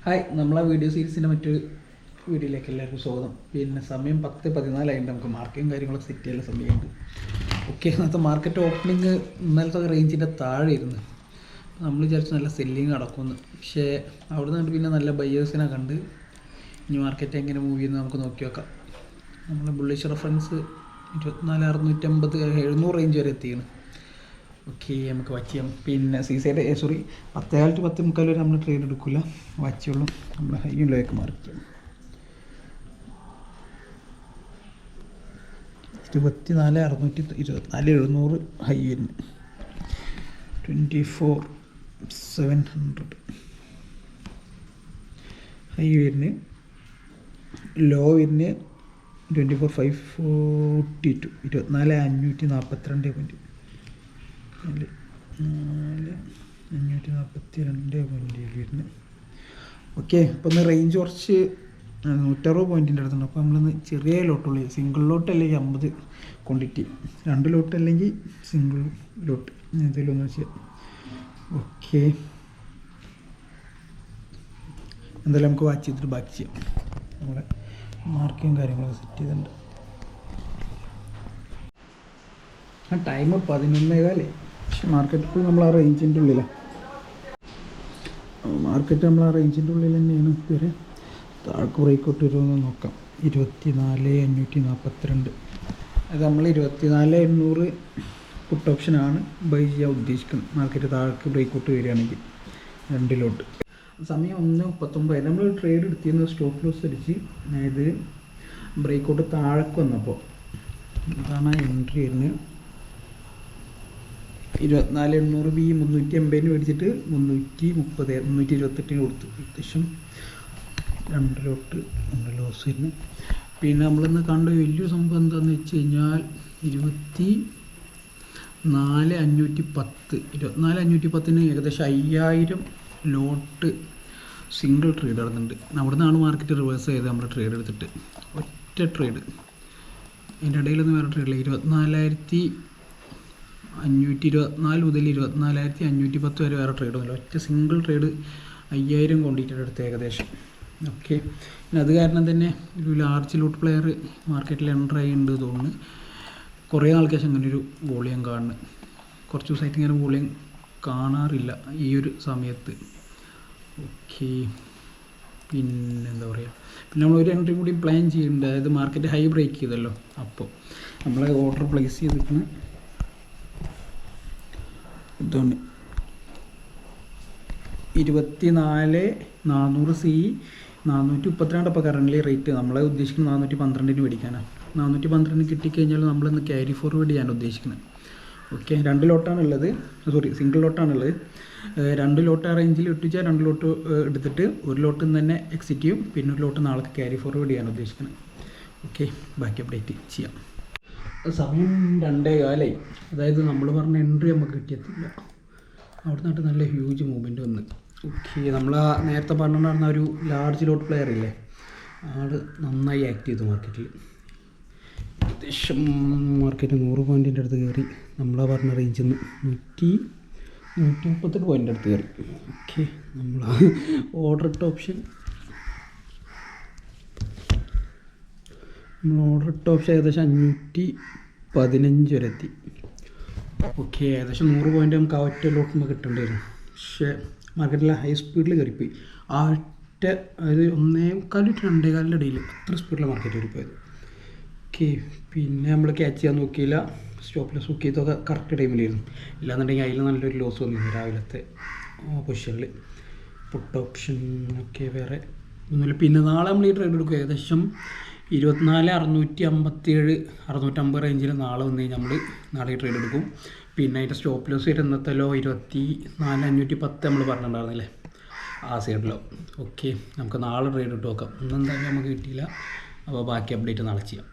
Hi, നമ്മളെ video സീരീസിൻ്റെ മറ്റൊരു വീഡിയോയിലേക്ക് എല്ലാവർക്കും സ്വാഗതം. പിന്നെ സമയം 10:14 നമുക്ക് മാർക്കറ്റും കാര്യങ്ങളൊക്കെ സെറ്റ് ചെയ്യാനുള്ള സമയമുണ്ട്. ഓക്കെ, ഇന്നത്തെ മാർക്കറ്റ് ഓപ്പണിങ് ഇന്നലത്തെ റേഞ്ചിൻ്റെ താഴെ ഇരുന്ന് നമ്മൾ വിചാരിച്ച് നല്ല സെല്ലിങ് നടക്കുമെന്ന്. പക്ഷേ അവിടെ നിന്ന് പിന്നെ നല്ല ബയേഴ്സിനെ കണ്ട് ഇനി മാർക്കറ്റ് എങ്ങനെ മൂവ് ചെയ്യുന്നത് നമുക്ക് നോക്കി നോക്കാം. നമ്മൾ ബുള്ളിഷ് റെഫറൻസ് 24,650 700 റേഞ്ച് വരെ എത്തിയാണ്. ഓക്കെ, നമുക്ക് വാച്ച് ചെയ്യാം. പിന്നെ സീസൈഡ് 10:15 to 10:45 വരെ നമ്മൾ ട്രേഡ് എടുക്കില്ല, വാച്ചുള്ളൂ. നമ്മൾ ഹൈയിലേക്ക് മാറിക്കും. 24,624 ഹൈ വരുന്നു. 24,700 ഹൈ വരുന്നു. ലോ വരുന്നു 24,542 24,542 542 ഓക്കെ. അപ്പോൾ ഒന്ന് റേഞ്ച് കുറച്ച് 160 പോയിൻറ്റിൻ്റെ അടുത്തുണ്ട്. അപ്പോൾ നമ്മളിന്ന് ചെറിയ ലോട്ടുള്ളൂ. സിംഗിൾ ലോട്ട് അല്ലെങ്കിൽ 50 ക്വാണ്ടിറ്റി, 2 ലോട്ട് അല്ലെങ്കിൽ സിംഗിൾ ലോട്ട് എന്തെങ്കിലും ഒന്ന് വെച്ചാൽ ഓക്കെ. എന്തായാലും നമുക്ക് വാച്ച് ചെയ്തിട്ട് ബാക്കി ചെയ്യാം. നമ്മളെ മാർക്കും കാര്യങ്ങളൊക്കെ സെറ്റ് ചെയ്തിട്ടുണ്ട്. ടൈം 11:15. പക്ഷെ മാർക്കറ്റ് ഇപ്പോൾ നമ്മൾ ആ റേഞ്ചിൻ്റെ ഉള്ളിലാണ്. മാർക്കറ്റ് നമ്മൾ ആ റേഞ്ചിൻ്റെ ഉള്ളിൽ തന്നെയാണ്. ഇതുവരെ താഴേക്ക് ബ്രേക്കൗട്ട് വരുമെന്ന് നോക്കാം. 24,542 അത് നമ്മൾ 24,800 പുട്ട് ഓപ്ഷനാണ് ബൈ ചെയ്യാൻ ഉദ്ദേശിക്കുന്നത്. മാർക്കറ്റ് താഴേക്ക് ബ്രേക്കൗട്ട് വരികയാണെങ്കിൽ 2 ലോട്ട്. സമയം 1:39. നമ്മൾ ട്രേഡ് എടുത്തിരുന്ന സ്റ്റോപ്പ് ലോസ് അടിച്ച്, അതായത് ബ്രേക്കൗട്ട് താഴേക്ക് വന്നപ്പോൾ അതാണ് എൻട്രി വരുന്നത്. 24,800 ബി 380 മേടിച്ചിട്ട് 330 328 കൊടുത്തു. അത്യാവശ്യം 2 ലോട്ട് 2 ലോസ് വരുന്നു. പിന്നെ നമ്മളിന്ന് കണ്ട വലിയൊരു സംഭവം എന്താണെന്ന് വെച്ച് കഴിഞ്ഞാൽ 24,510 24,510 ഏകദേശം 5,000 ലോട്ട് സിംഗിൾ ട്രേഡ് നടന്നുണ്ട്. അവിടെ നിന്നാണ് മാർക്കറ്റ് റിവേഴ്സ് ചെയ്ത് നമ്മൾ ട്രേഡ് എടുത്തിട്ട് ഒറ്റ ട്രേഡ്. അതിൻ്റെ ഇടയിലൊന്നും വേറെ ട്രേഡില്ല. 24,524 മുതൽ 24,510 വരെ വേറെ ട്രേഡ് ഒന്നുമില്ല. ഒറ്റ സിംഗിൾ ട്രേഡ് 5,000 ക്വാണ്ടിറ്റിയുടെ അടുത്ത് ഏകദേശം. ഓക്കെ, പിന്നെ അത് കാരണം തന്നെ ഒരു ലാർജ് ലോട്ട് പ്ലെയർ മാർക്കറ്റിൽ എൻ്റർ ആയിട്ടുണ്ട് തോന്നുന്നു. കുറേ ആൾക്ക് ശേഷം അങ്ങനെ ഒരു വോളിയം കാണുന്നു. കുറച്ച് ദിവസമായിട്ട് ഇങ്ങനെ വോളിയം കാണാറില്ല ഈ ഒരു സമയത്ത്. ഓക്കെ, പിന്നെന്താ പറയുക, പിന്നെ നമ്മൾ ഒരു എൻട്രി കൂടി പ്ലാൻ ചെയ്യുന്നുണ്ട്. അതായത് മാർക്കറ്റ് ഹൈ ബ്രേക്ക് ചെയ്തല്ലോ, അപ്പോൾ നമ്മൾ ഓർഡർ പ്ലേസ് ചെയ്തിരിക്കുന്നത് ഇതുകൊണ്ട് 24,400 സി 432 ഇപ്പോൾ കറൻ്റ് റേറ്റ്. നമ്മളെ ഉദ്ദേശിക്കുന്നത് 412 മേടിക്കാനാണ്. 412 കിട്ടിക്കഴിഞ്ഞാൽ നമ്മളിന്ന് ക്യാരി ഫോർവേഡ് ചെയ്യാൻ ഉദ്ദേശിക്കുന്നത്. Okay, 2 ലോട്ടാണുള്ളത്, single ലോട്ടാണുള്ളത്. 2 ലോട്ട് ആ റേഞ്ചിൽ ഇട്ടിച്ചാൽ 2 ലോട്ട് എടുത്തിട്ട് 1 ലോട്ടിൽ നിന്ന് തന്നെ എക്സിറ്റ് ചെയ്യും. പിന്നെ 1 ലോട്ട് നാളെ ക്യാരി ഫോർവേഡ് ചെയ്യാൻ ഉദ്ദേശിക്കുന്നത്. ഓക്കെ, ബാക്കി അപ്ഡേറ്റ് ചെയ്യാം. സമയം 2:15. അതായത് നമ്മൾ പറഞ്ഞ എൻട്രി നമുക്ക് കിട്ടിയെത്തില്ല. അവിടെ നിന്നിട്ട് നല്ല ഹ്യൂജ് മൂവ്മെൻറ്റ് വന്ന്. ഓക്കെ, നമ്മൾ ആ നേരത്തെ പറഞ്ഞിട്ടുണ്ടായിരുന്ന ഒരു ലാർജ് ലോട്ട് പ്ലെയർ ഇല്ലേ, ആൾ നന്നായി ആക്ട് ചെയ്തു മാർക്കറ്റിൽ. ഏകദേശം മാർക്കറ്റ് 100 പോയിൻറ്റിൻ്റെ അടുത്ത് കയറി. നമ്മളാ പറഞ്ഞ റേഞ്ചിൽ നിന്ന് 138 പോയിൻ്റ് അടുത്ത് കയറി. ഓക്കെ, നമ്മൾ ഓർഡർ ഇട്ട ഓപ്ഷൻ ഏകദേശം 515 വരെ എത്തി. ഓക്കെ, ഏകദേശം 100 പോയിൻ്റ് നമുക്ക് ആ ഒറ്റ ലോട്ട് നമുക്ക് കിട്ടേണ്ടിയിരുന്നു. പക്ഷേ മാർക്കറ്റിൽ ഹൈ സ്പീഡിൽ കയറിപ്പോയി. ആ ഒറ്റ അതായത് 1.25 to 2.25 ഇടയിൽ അത്ര സ്പീഡിലാണ് മാർക്കറ്റ് കയറിപ്പോയത്. ഓക്കെ, പിന്നെ നമ്മൾ ക്യാച്ച് ചെയ്യാൻ നോക്കിയില്ല. സ്റ്റോപ്പ് ലോസ് ബുക്ക് ചെയ്തൊക്കെ കറക്റ്റ് ടൈമിലായിരുന്നു. ഇല്ലാന്നുണ്ടെങ്കിൽ അതിൽ നല്ലൊരു ലോസ് വന്നിരുന്നു രാവിലത്തെ പൊസിഷനിൽ. പുട്ട് ഓപ്ഷൻ ഒക്കെ വേറെ ഒന്നുമില്ല. പിന്നെ നാളെ നമ്മൾ ഈ ട്രേഡ് എടുക്കും. ഏകദേശം 24,657 650 റേഞ്ചിൽ നാളെ വന്നു കഴിഞ്ഞാൽ നമ്മൾ നാളെ ഈ ട്രേഡ് എടുക്കും. പിന്നെ അതിൻ്റെ സ്റ്റോപ്പ് ലോസ് വരുന്നത്തല്ലോ 24,510 നമ്മൾ പറഞ്ഞിട്ടുണ്ടായിരുന്നില്ലേ, ആ സൈഡിലോ. ഓക്കെ, നമുക്ക് നാളെ ട്രേഡ് ഇട്ട് നോക്കാം. ഇന്നെന്തായാലും നമുക്ക് കിട്ടിയില്ല. അപ്പോൾ ബാക്കി അപ്ഡേറ്റ് നാളെ ചെയ്യാം.